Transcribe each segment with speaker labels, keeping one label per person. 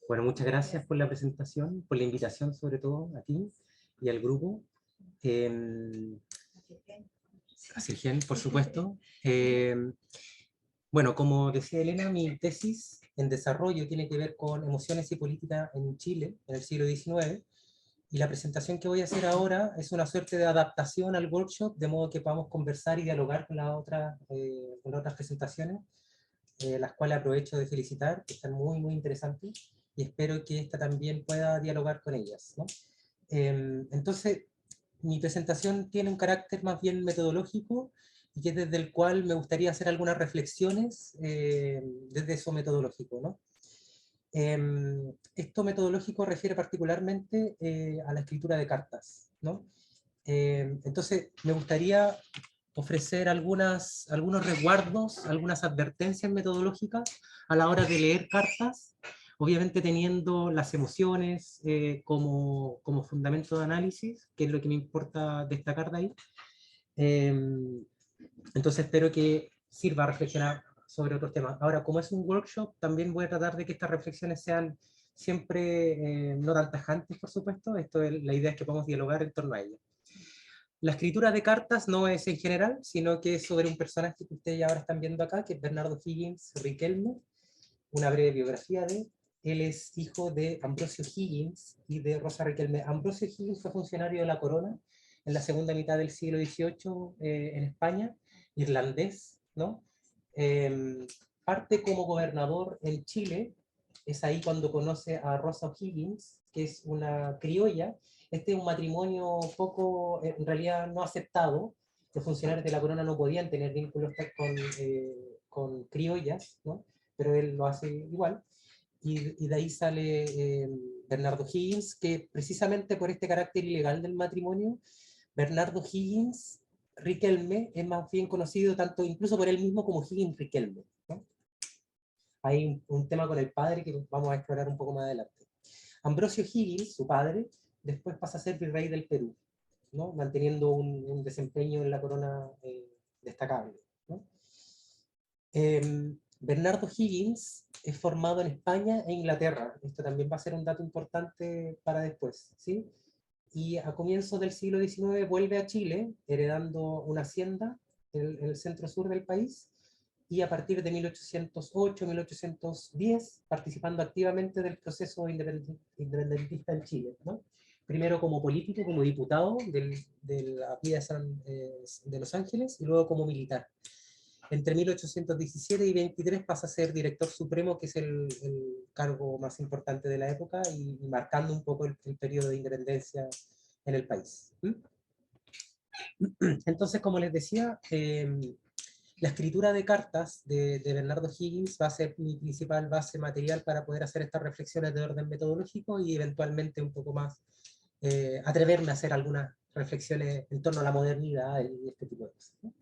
Speaker 1: Bueno, muchas gracias por la presentación, por la invitación sobre todo a ti y al grupo. A Sirgen, por supuesto. Bueno, como decía Elena, mi tesis en desarrollo tiene que ver con emociones y política en Chile, en el siglo XIX, y la presentación que voy a hacer ahora es una suerte de adaptación al workshop, de modo que podamos conversar y dialogar con con las otras presentaciones, las cuales aprovecho de felicitar, que están muy interesantes, y espero que esta también pueda dialogar con ellas, ¿no? Entonces, mi presentación tiene un carácter más bien metodológico, y que es desde el cual me gustaría hacer algunas reflexiones desde eso metodológico, ¿no? Esto metodológico refiere particularmente a la escritura de cartas, ¿no? Entonces, me gustaría ofrecer algunos resguardos, algunas advertencias metodológicas a la hora de leer cartas, obviamente teniendo las emociones como fundamento de análisis, que es lo que me importa destacar de ahí. Entonces espero que sirva a reflexionar sobre otros temas. Ahora, como es un workshop, también voy a tratar de que estas reflexiones sean siempre no tan tajantes, por supuesto. La idea es que podamos dialogar en torno a ello. La escritura de cartas no es en general, sino que es sobre un personaje que ustedes ya ahora están viendo acá, que es Bernardo Higgins Riquelme, una breve biografía de él. Él es hijo de Ambrosio Higgins y de Rosa Riquelme. Ambrosio Higgins fue funcionario de la corona en la segunda mitad del siglo XVIII en España, irlandés, ¿no? Parte como gobernador en Chile, es ahí cuando conoce a Rosa O'Higgins, que es una criolla. Este es un matrimonio poco, en realidad no aceptado. Los funcionarios de la corona no podían tener vínculos con criollas, ¿no? Pero él lo hace igual. Y de ahí sale Bernardo Higgins, que precisamente por este carácter ilegal del matrimonio, Bernardo Higgins Riquelme es más bien conocido tanto incluso por él mismo como Higgins Riquelme, ¿no? Hay un tema con el padre que vamos a explorar un poco más adelante. Ambrosio Higgins, su padre, después pasa a ser virrey del Perú, ¿no? Manteniendo un desempeño en la corona destacable, ¿no? Bernardo Higgins es formado en España e Inglaterra. Esto también va a ser un dato importante para después, ¿sí? Y a comienzos del siglo XIX vuelve a Chile, heredando una hacienda en el centro sur del país, y a partir de 1808-1810 participando activamente del proceso independentista en Chile, ¿no? Primero como político, como diputado de la vía de Los Ángeles, y luego como militar. Entre 1817 y 23 pasa a ser director supremo, que es el cargo más importante de la época, y marcando un poco el periodo de independencia en el país. Entonces, como les decía, la escritura de cartas de Bernardo Higgins va a ser mi principal base material para poder hacer estas reflexiones de orden metodológico y eventualmente un poco más atreverme a hacer algunas reflexiones en torno a la modernidad y este tipo de cosas, ¿no?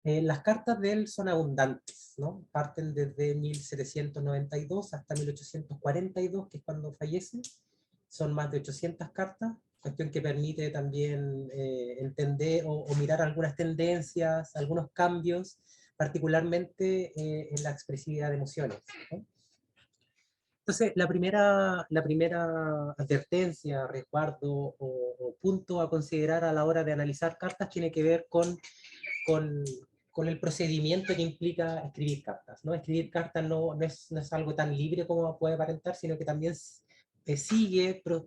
Speaker 1: Las cartas de él son abundantes, ¿no? Parten desde 1792 hasta 1842, que es cuando fallece. Son más de 800 cartas, cuestión que permite también entender o mirar algunas tendencias, algunos cambios, particularmente en la expresividad de emociones, ¿no? Entonces, la primera advertencia, resguardo o punto a considerar a la hora de analizar cartas tiene que ver con, con el procedimiento que implica escribir cartas, ¿no? Escribir cartas no es algo tan libre como puede aparentar, sino que también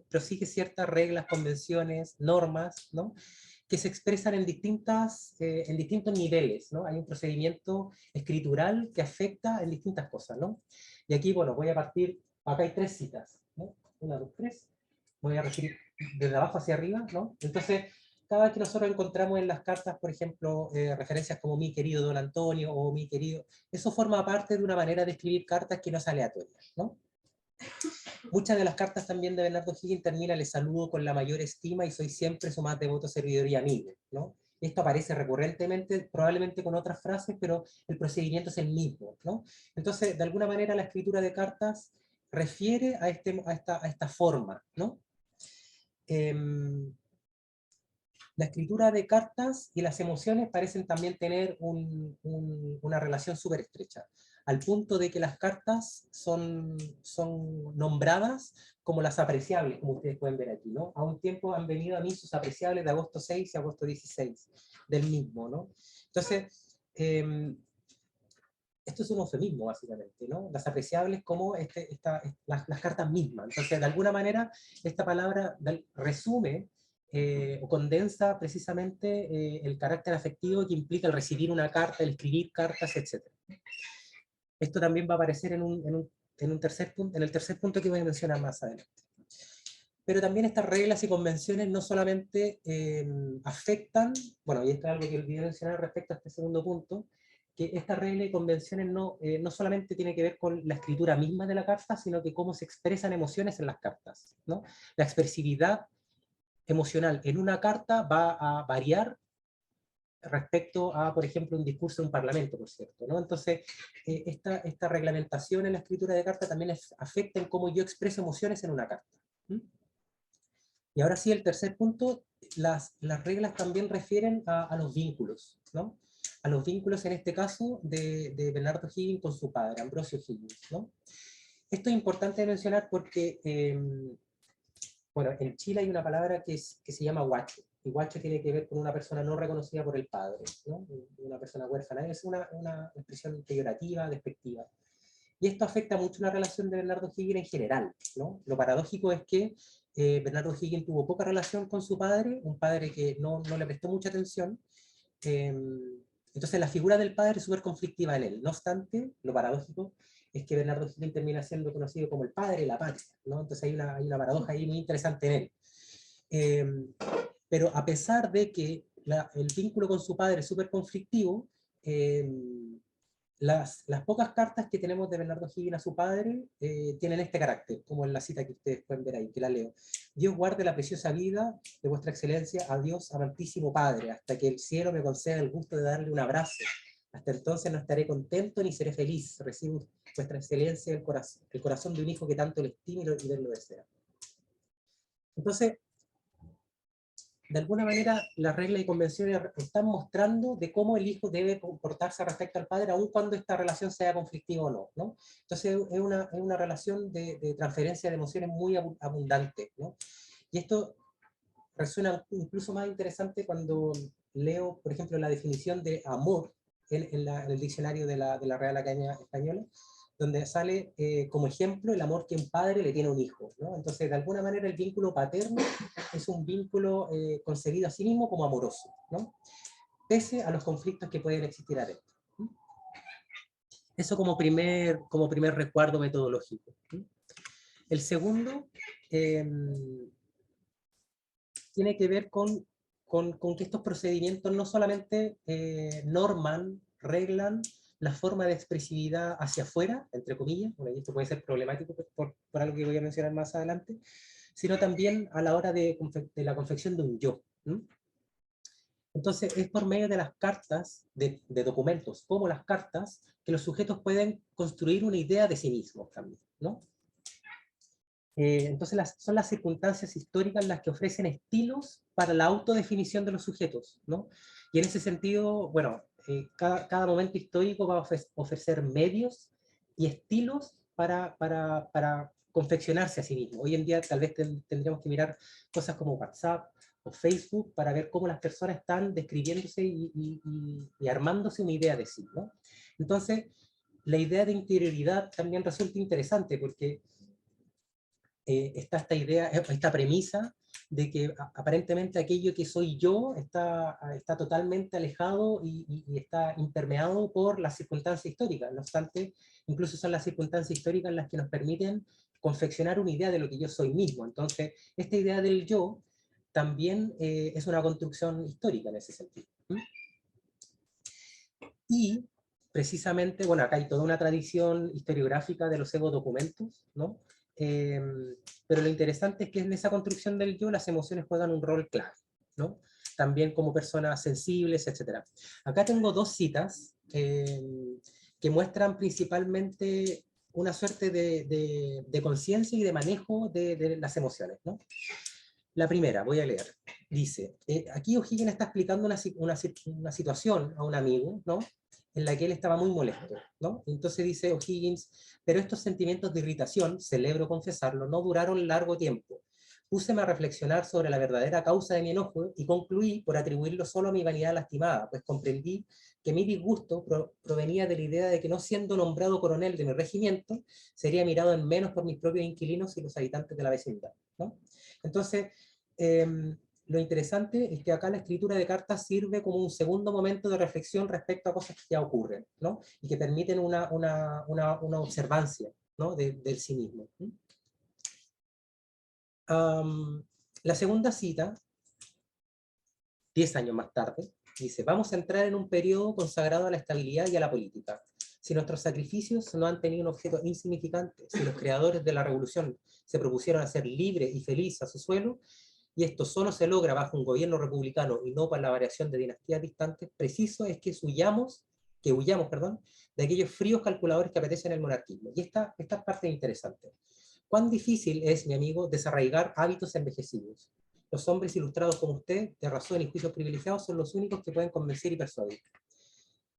Speaker 1: prosigue ciertas reglas, convenciones, normas, ¿no? Que se expresan en distintos niveles, ¿no? Hay un procedimiento escritural que afecta en distintas cosas, ¿no? Y aquí, bueno, voy a partir, acá hay 3 citas, ¿no? 1, 2, 3. Voy a referir desde abajo hacia arriba, ¿no? Entonces, cada vez que nosotros encontramos en las cartas, por ejemplo, referencias como mi querido don Antonio o mi querido, eso forma parte de una manera de escribir cartas que no es aleatoria, ¿no? Muchas de las cartas también de Bernardo Higgins termina: les saludo con la mayor estima y soy siempre su más devoto servidor y amigo, ¿no? Esto aparece recurrentemente, probablemente con otras frases, pero el procedimiento es el mismo, ¿no? Entonces, de alguna manera, la escritura de cartas refiere a esta forma, ¿no? La escritura de cartas y las emociones parecen también tener una relación súper estrecha. al punto de que las cartas son nombradas como las apreciables, como ustedes pueden ver aquí, ¿no? A un tiempo han venido a mí sus apreciables de agosto 6 y agosto 16 del mismo, ¿no? Entonces, esto es un eufemismo, básicamente, ¿no? Las apreciables como las cartas mismas. Entonces, de alguna manera, esta palabra resume o condensa precisamente el carácter afectivo que implica el recibir una carta, el escribir cartas, etc. Esto también va a aparecer en el tercer punto que voy a mencionar más adelante. Pero también estas reglas y convenciones no solamente afectan, bueno, y esto es algo que olvidé mencionar respecto a este segundo punto, que estas reglas y convenciones no solamente tienen que ver con la escritura misma de la carta, sino que cómo se expresan emociones en las cartas, ¿no? La expresividad emocional en una carta va a variar respecto a, por ejemplo, un discurso de un parlamento, por cierto, ¿no? Entonces, esta reglamentación en la escritura de carta también afecta en cómo yo expreso emociones en una carta. Y ahora sí, el tercer punto, las reglas también refieren a los vínculos, ¿no? A los vínculos, en este caso, de Bernardo Higgins con su padre, Ambrosio Higgins, ¿no? Esto es importante mencionar porque, bueno, en Chile hay una palabra que se llama guacho, y guacho tiene que ver con una persona no reconocida por el padre, ¿no? Una persona huérfana, es una expresión peyorativa, despectiva. Y esto afecta mucho la relación de Bernardo Higgins en general, ¿no? Lo paradójico es que Bernardo Higgins tuvo poca relación con su padre, un padre que no le prestó mucha atención. Entonces la figura del padre es súper conflictiva en él. No obstante, lo paradójico es que Bernardo Higgins termina siendo conocido como el padre de la patria, ¿no? Entonces hay una paradoja ahí muy interesante en él. Pero a pesar de que el vínculo con su padre es súper conflictivo, las pocas cartas que tenemos de Bernardo Higgins a su padre tienen este carácter, como en la cita que ustedes pueden ver ahí, que la leo. Dios guarde la preciosa vida de vuestra excelencia, a Dios amantísimo Padre, hasta que el cielo me conceda el gusto de darle un abrazo. Hasta entonces no estaré contento ni seré feliz. Recibo vuestra excelencia el corazón de un hijo que tanto le estima y lo desea. Entonces, de alguna manera, las reglas y convenciones están mostrando de cómo el hijo debe comportarse respecto al padre, aun cuando esta relación sea conflictiva o no, ¿no? Entonces, es una relación de transferencia de emociones muy abundante, ¿no? Y esto resuena incluso más interesante cuando leo, por ejemplo, la definición de amor en el diccionario de la Real Academia Española, donde sale como ejemplo el amor que un padre le tiene a un hijo, ¿no? Entonces, de alguna manera, el vínculo paterno es un vínculo concebido a sí mismo como amoroso, ¿no? Pese a los conflictos que pueden existir adentro. Eso como primer recuerdo metodológico. El segundo tiene que ver con que estos procedimientos no solamente norman, reglan la forma de expresividad hacia afuera, entre comillas, bueno, y esto puede ser problemático por algo que voy a mencionar más adelante, sino también a la hora de la confección de un yo. Entonces, es por medio de las cartas, de documentos como las cartas, que los sujetos pueden construir una idea de sí mismos también, ¿no? Entonces son las circunstancias históricas las que ofrecen estilos para la autodefinición de los sujetos, ¿no? Y en ese sentido, bueno, cada momento histórico va a ofrecer medios y estilos para confeccionarse a sí mismo. Hoy en día tal vez tendríamos que mirar cosas como WhatsApp o Facebook para ver cómo las personas están describiéndose y armándose una idea de sí, ¿no? Entonces, la idea de interioridad también resulta interesante porque está esta idea, esta premisa de que aparentemente aquello que soy yo está totalmente alejado y está impermeado por las circunstancias históricas. No obstante, incluso son las circunstancias históricas las que nos permiten confeccionar una idea de lo que yo soy mismo. Entonces, esta idea del yo también es una construcción histórica en ese sentido. Y precisamente, bueno, acá hay toda una tradición historiográfica de los ego-documentos, ¿no? Pero lo interesante es que en esa construcción del yo las emociones juegan un rol clave, ¿no? También como personas sensibles, etc. Acá tengo dos citas que muestran principalmente una suerte de conciencia y de manejo de las emociones, ¿no? La primera, voy a leer. Dice, aquí O'Higgins está explicando una situación a un amigo, ¿no? en la que él estaba muy molesto, ¿no? Entonces dice O'Higgins, pero estos sentimientos de irritación, celebro confesarlo, no duraron largo tiempo. Púseme a reflexionar sobre la verdadera causa de mi enojo y concluí por atribuirlo solo a mi vanidad lastimada, pues comprendí que mi disgusto provenía de la idea de que no siendo nombrado coronel de mi regimiento, sería mirado en menos por mis propios inquilinos y los habitantes de la vecindad, ¿no? Entonces, lo interesante es que acá la escritura de cartas sirve como un segundo momento de reflexión respecto a cosas que ya ocurren, ¿no? Y que permiten una observancia, ¿no? Del sí mismo. La segunda cita, 10 años más tarde, dice, vamos a entrar en un periodo consagrado a la estabilidad y a la política. Si nuestros sacrificios no han tenido un objeto insignificante, si los creadores de la revolución se propusieron hacer libre y feliz a su suelo, y esto solo se logra bajo un gobierno republicano y no por la variación de dinastías distantes, preciso es que huyamos, de aquellos fríos calculadores que apetecen el monarquismo. Y esta parte es interesante. ¿Cuán difícil es, mi amigo, desarraigar hábitos envejecidos? Los hombres ilustrados como usted, de razón y juicios privilegiados, son los únicos que pueden convencer y persuadir.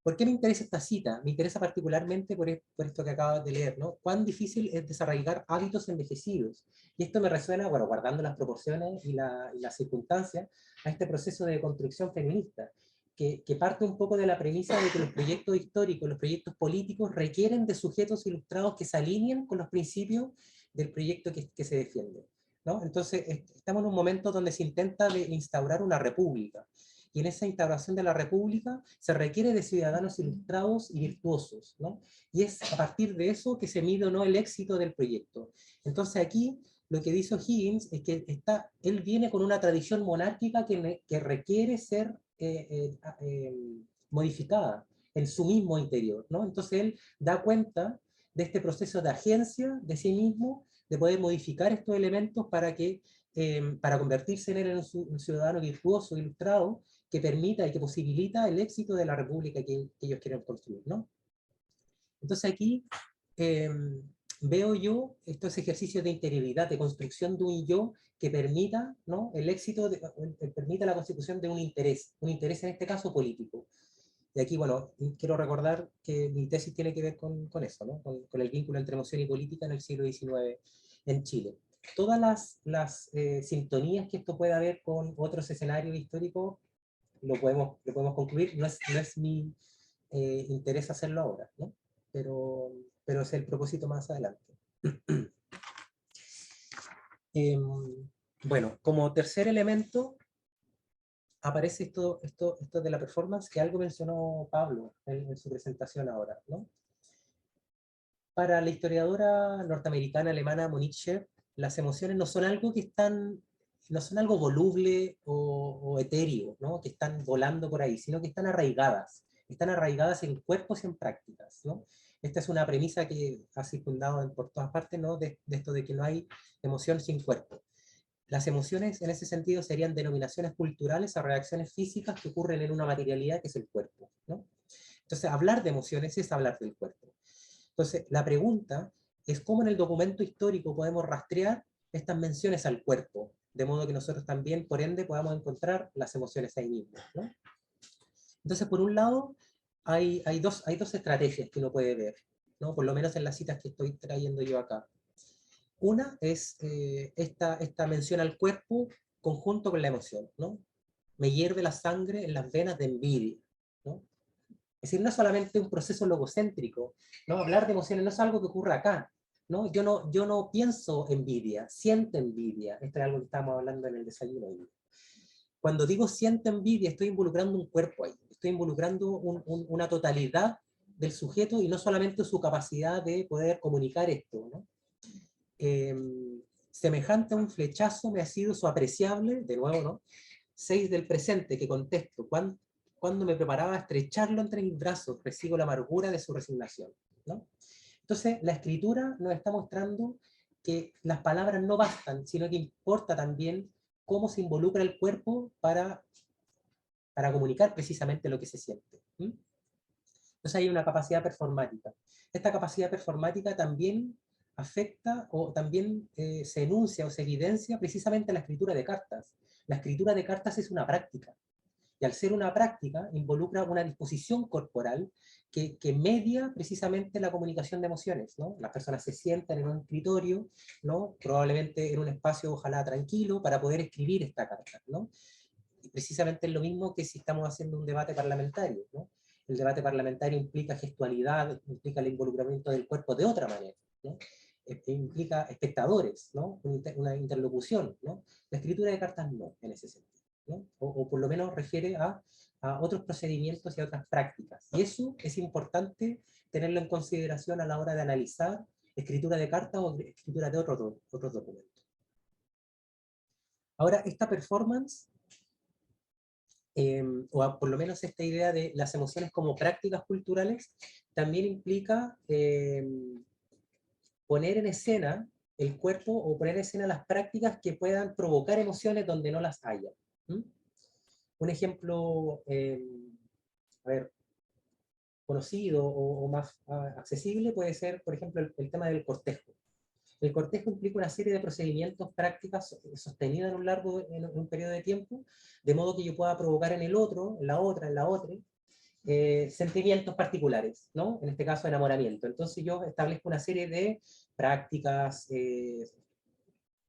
Speaker 1: ¿Por qué me interesa esta cita? Me interesa particularmente por esto que acabas de leer, ¿no? ¿Cuán difícil es desarraigar hábitos envejecidos? Y esto me resuena, bueno, guardando las proporciones y las circunstancias, a este proceso de construcción feminista, que parte un poco de la premisa de que los proyectos históricos, los proyectos políticos requieren de sujetos ilustrados que se alineen con los principios del proyecto que se defiende, ¿no? Entonces, estamos en un momento donde se intenta instaurar una república, y en esa instauración de la república se requiere de ciudadanos ilustrados y virtuosos, ¿no? Y es a partir de eso que se mide o no el éxito del proyecto. Entonces aquí lo que dice O'Higgins es que él viene con una tradición monárquica que requiere ser modificada en su mismo interior, ¿no? Entonces él da cuenta de este proceso de agencia de sí mismo, de poder modificar estos elementos para convertirse en él en un ciudadano virtuoso, ilustrado, que permita y que posibilita el éxito de la república que ellos quieren construir, ¿no? Entonces aquí veo yo estos ejercicios de interioridad, de construcción de un yo que permita, ¿no? El éxito, permita la constitución de un interés en este caso político. Y aquí, bueno, quiero recordar que mi tesis tiene que ver con eso, ¿no? Con el vínculo entre emoción y política en el siglo XIX en Chile. Todas las sintonías que esto puede haber con otros escenarios históricos lo podemos concluir. No es mi interés hacerlo ahora, ¿no? Pero es el propósito más adelante. Bueno, como tercer elemento aparece esto de la performance, que algo mencionó Pablo en su presentación ahora, ¿no? Para la historiadora norteamericana alemana Monique Scherf, las emociones no son algo no son algo voluble o etéreo, ¿no? Que están volando por ahí, sino que están arraigadas en cuerpos y en prácticas, ¿no? Esta es una premisa que ha circundado por todas partes, ¿no? De esto de que no hay emoción sin cuerpo. Las emociones en ese sentido serían denominaciones culturales a reacciones físicas que ocurren en una materialidad que es el cuerpo, ¿no? Entonces, hablar de emociones es hablar del cuerpo. Entonces, la pregunta es cómo en el documento histórico podemos rastrear estas menciones al cuerpo, de modo que nosotros también, por ende, podamos encontrar las emociones ahí mismo, ¿no? Entonces, por un lado, hay dos estrategias que uno puede ver, ¿no? Por lo menos en las citas que estoy trayendo yo acá. Una es esta mención al cuerpo conjunto con la emoción, ¿no? Me hierve la sangre en las venas de envidia, ¿no? Es decir, no es solamente un proceso logocéntrico, ¿no? Hablar de emociones no es algo que ocurre acá, ¿no? Yo no pienso envidia, siento envidia. Esto es algo que estábamos hablando en el desayuno hoy. Cuando digo siento envidia, estoy involucrando un cuerpo ahí, estoy involucrando una totalidad del sujeto y no solamente su capacidad de poder comunicar esto, ¿no? Semejante a un flechazo me ha sido su apreciable, de nuevo, ¿no? 6 del presente, que contesto, cuando me preparaba a estrecharlo entre mis brazos, recibo la amargura de su resignación, ¿no? Entonces, la escritura nos está mostrando que las palabras no bastan, sino que importa también cómo se involucra el cuerpo para comunicar precisamente lo que se siente. Entonces hay una capacidad performática. Esta capacidad performática también afecta o también se enuncia o se evidencia precisamente en la escritura de cartas. La escritura de cartas es una práctica. Y al ser una práctica, involucra una disposición corporal que media precisamente la comunicación de emociones, ¿no? Las personas se sientan en un escritorio, ¿no? Probablemente en un espacio, ojalá tranquilo, para poder escribir esta carta, ¿no? Y precisamente es lo mismo que si estamos haciendo un debate parlamentario, ¿no? El debate parlamentario implica gestualidad, implica el involucramiento del cuerpo de otra manera, ¿no? Implica espectadores, ¿no? Una interlocución, ¿no? La escritura de cartas no, en ese sentido, ¿no? O por lo menos refiere a otros procedimientos y a otras prácticas. Y eso es importante tenerlo en consideración a la hora de analizar escritura de cartas o escritura de otros documentos. Ahora, esta performance, o por lo menos esta idea de las emociones como prácticas culturales, también implica poner en escena el cuerpo o poner en escena las prácticas que puedan provocar emociones donde no las haya. Un ejemplo, a ver, conocido o más accesible puede ser, por ejemplo, el tema del cortejo. El cortejo implica una serie de procedimientos, prácticas sostenidas en un periodo de tiempo, de modo que yo pueda provocar en el otro, en la otra, sentimientos particulares, ¿no? En este caso, enamoramiento. Entonces yo establezco una serie de prácticas,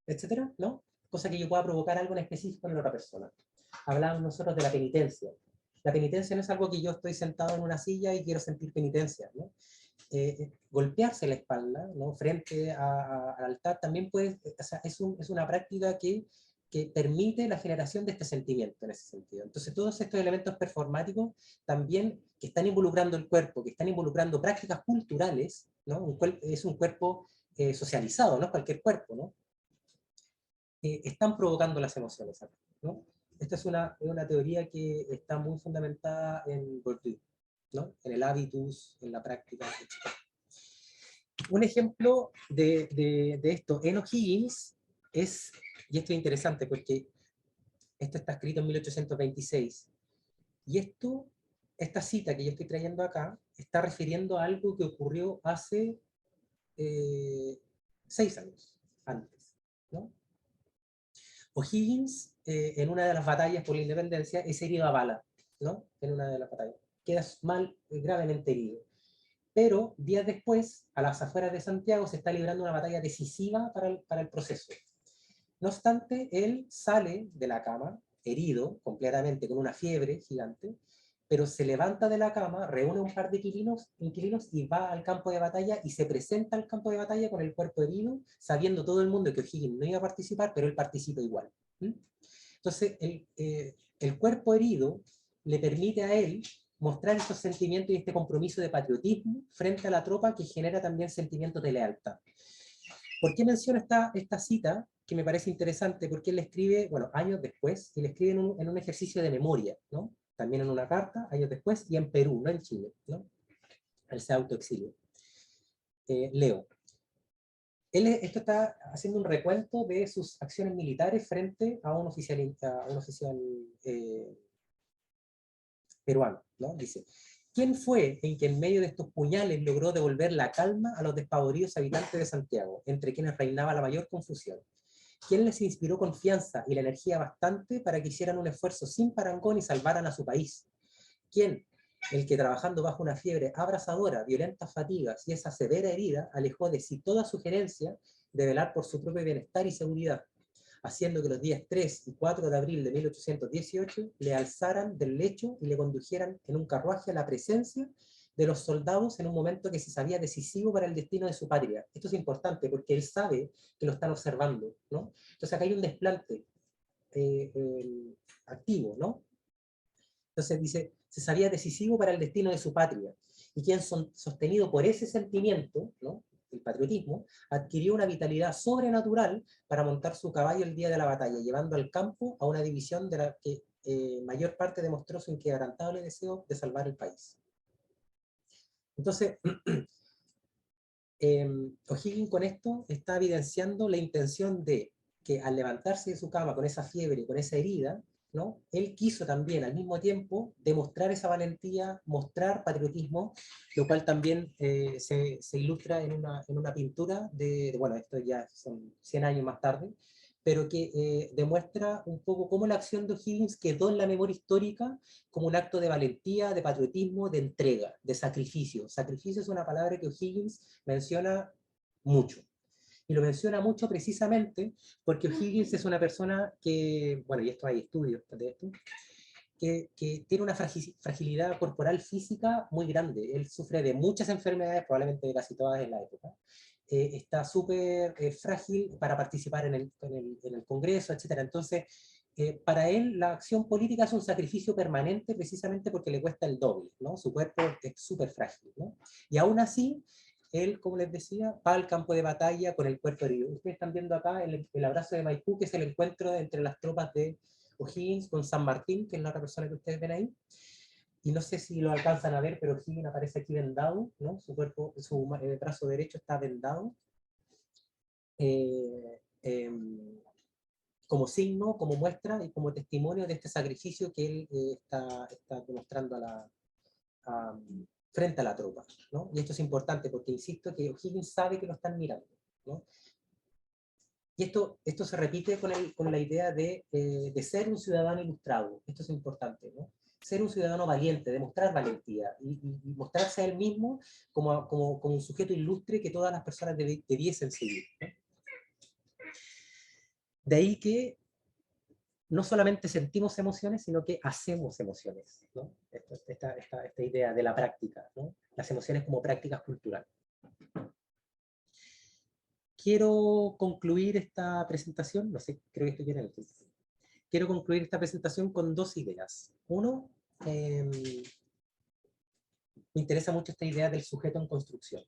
Speaker 1: etcétera, ¿no? Cosa que yo pueda provocar algo en específico en la otra persona. Hablamos nosotros de la penitencia. La penitencia no es algo que yo estoy sentado en una silla y quiero sentir penitencia, ¿no? Golpearse la espalda, ¿no? Frente al altar también puede, o sea, es una práctica que permite la generación de este sentimiento en ese sentido. Entonces todos estos elementos performáticos también que están involucrando el cuerpo, que están involucrando prácticas culturales, ¿no? Es un cuerpo socializado, no es cualquier cuerpo, ¿no? Están provocando las emociones, ¿no? Esta es una teoría que está muy fundamentada en Bourdieu, ¿no? En el hábitus, en la práctica, etc. Un ejemplo de esto en O'Higgins es, y esto es interesante porque esto está escrito en 1826, y esta cita que yo estoy trayendo acá está refiriendo a algo que ocurrió hace 6 años antes, ¿no? O'Higgins, en una de las batallas por la independencia, es herido a bala, ¿no? En una de las batallas. Queda gravemente herido. Pero días después, a las afueras de Santiago, se está librando una batalla decisiva para el proceso. No obstante, él sale de la cama, herido completamente, con una fiebre gigante, pero se levanta de la cama, reúne un par de inquilinos y va al campo de batalla y se presenta al campo de batalla con el cuerpo herido, sabiendo todo el mundo que O'Higgins no iba a participar, pero él participa igual. Entonces, el cuerpo herido le permite a él mostrar estos sentimientos y este compromiso de patriotismo frente a la tropa que genera también sentimientos de lealtad. ¿Por qué menciono esta cita? Que me parece interesante, porque él le escribe, bueno, años después, y le escribe en un ejercicio de memoria, ¿no? También en una carta, años después, y en Perú, no en Chile, ¿no? Él se autoexilio. Leo. Esto está haciendo un recuento de sus acciones militares frente a un oficial peruano, ¿no? Dice, ¿quién fue en que en medio de estos puñales logró devolver la calma a los despavoridos habitantes de Santiago, entre quienes reinaba la mayor confusión? ¿Quién les inspiró confianza y la energía bastante para que hicieran un esfuerzo sin parangón y salvaran a su país? ¿Quién? El que trabajando bajo una fiebre abrasadora, violentas fatigas y esa severa herida, alejó de sí toda sugerencia de velar por su propio bienestar y seguridad, haciendo que los días 3 y 4 de abril de 1818 le alzaran del lecho y le condujeran en un carruaje a la presencia de los soldados en un momento que se sabía decisivo para el destino de su patria. Esto es importante porque él sabe que lo están observando, ¿no? Entonces acá hay un desplante activo, ¿no? Entonces dice, se sabía decisivo para el destino de su patria, y quien sostenido por ese sentimiento, ¿no? El patriotismo, adquirió una vitalidad sobrenatural para montar su caballo el día de la batalla, llevando al campo a una división de la que mayor parte demostró su inquebrantable deseo de salvar el país. Entonces, O'Higgins con esto está evidenciando la intención de que al levantarse de su cama con esa fiebre, con esa herida, ¿no? Él quiso también al mismo tiempo demostrar esa valentía, mostrar patriotismo, lo cual también se ilustra en una pintura bueno, esto ya son 100 años más tarde, pero que demuestra un poco cómo la acción de O'Higgins quedó en la memoria histórica como un acto de valentía, de patriotismo, de entrega, de sacrificio. Sacrificio es una palabra que O'Higgins menciona mucho. Y lo menciona mucho precisamente porque O'Higgins es una persona que, bueno, y esto hay estudios de esto, que tiene una fragilidad corporal física muy grande. Él sufre de muchas enfermedades, probablemente de casi todas en la época. Está súper frágil para participar en el Congreso, etc. Entonces, para él la acción política es un sacrificio permanente precisamente porque le cuesta el doble, ¿no? Su cuerpo es súper frágil, ¿no? Y aún así, él, como les decía, va al campo de batalla con el cuerpo herido. Ustedes están viendo acá el abrazo de Maipú, que es el encuentro entre las tropas de O'Higgins con San Martín, que es la otra persona que ustedes ven ahí. Y no sé si lo alcanzan a ver, pero O'Higgins aparece aquí vendado, ¿no? Su cuerpo, su brazo derecho está vendado. Eh, eh, como signo, como muestra y como testimonio de este sacrificio que él está demostrando frente a la tropa, ¿no? Y esto es importante porque insisto que O'Higgins sabe que lo están mirando, ¿no? Y esto se repite con la idea de ser un ciudadano ilustrado. Esto es importante, ¿no? Ser un ciudadano valiente, demostrar valentía y mostrarse a él mismo como un sujeto ilustre que todas las personas debiesen seguir, ¿no? De ahí que no solamente sentimos emociones, sino que hacemos emociones, ¿no? Esta idea de la práctica, ¿no? Las emociones como prácticas culturales. Quiero concluir esta presentación, no sé, creo que estoy bien en el tiempo. Quiero concluir esta presentación con dos ideas. Uno, me interesa mucho esta idea del sujeto en construcción,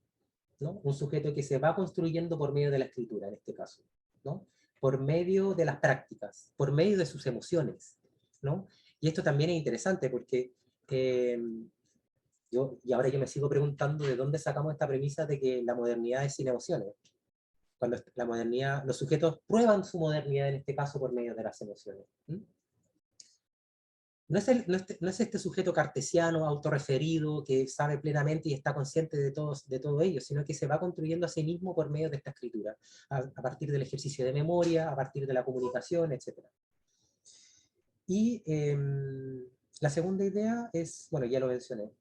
Speaker 1: ¿no? Un sujeto que se va construyendo por medio de la escritura, en este caso, ¿no? Por medio de las prácticas, por medio de sus emociones, ¿no? Y esto también es interesante porque y ahora yo me sigo preguntando de dónde sacamos esta premisa de que la modernidad es sin emociones. Cuando la modernidad, los sujetos prueban su modernidad en este caso por medio de las emociones. No es este sujeto cartesiano, autorreferido, que sabe plenamente y está consciente de todo ello, sino que se va construyendo a sí mismo por medio de esta escritura, a partir del ejercicio de memoria, a partir de la comunicación, etc. Y la segunda idea es, bueno, ya lo mencioné,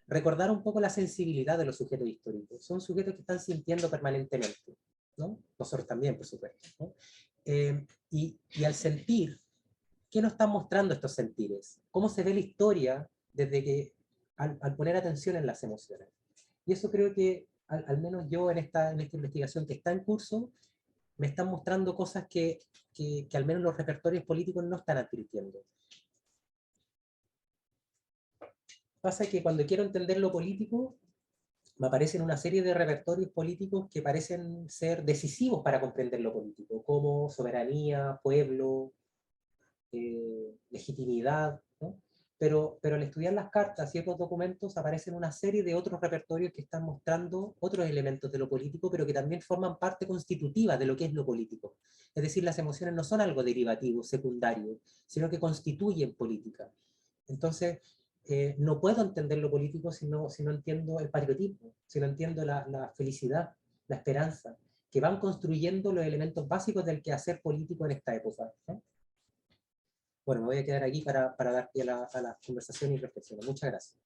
Speaker 1: recordar un poco la sensibilidad de los sujetos históricos. Son sujetos que están sintiendo permanentemente, ¿no? Nosotros también, por supuesto, ¿no? Y al sentir, ¿qué nos están mostrando estos sentires? ¿Cómo se ve la historia desde que, al poner atención en las emociones? Y eso creo que, al menos yo en esta investigación que está en curso, me están mostrando cosas que al menos los repertorios políticos no están advirtiendo. Pasa que cuando quiero entender lo político, me aparecen una serie de repertorios políticos que parecen ser decisivos para comprender lo político, como soberanía, pueblo, legitimidad, ¿no? Pero al estudiar las cartas y otros documentos aparecen una serie de otros repertorios que están mostrando otros elementos de lo político, pero que también forman parte constitutiva de lo que es lo político. Es decir, las emociones no son algo derivativo, secundario, sino que constituyen política. Entonces, no puedo entender lo político si no entiendo el patriotismo, si no entiendo la felicidad, la esperanza, que van construyendo los elementos básicos del quehacer político en esta época, ¿no? Bueno, me voy a quedar aquí para dar pie a la conversación y reflexiones. Muchas gracias.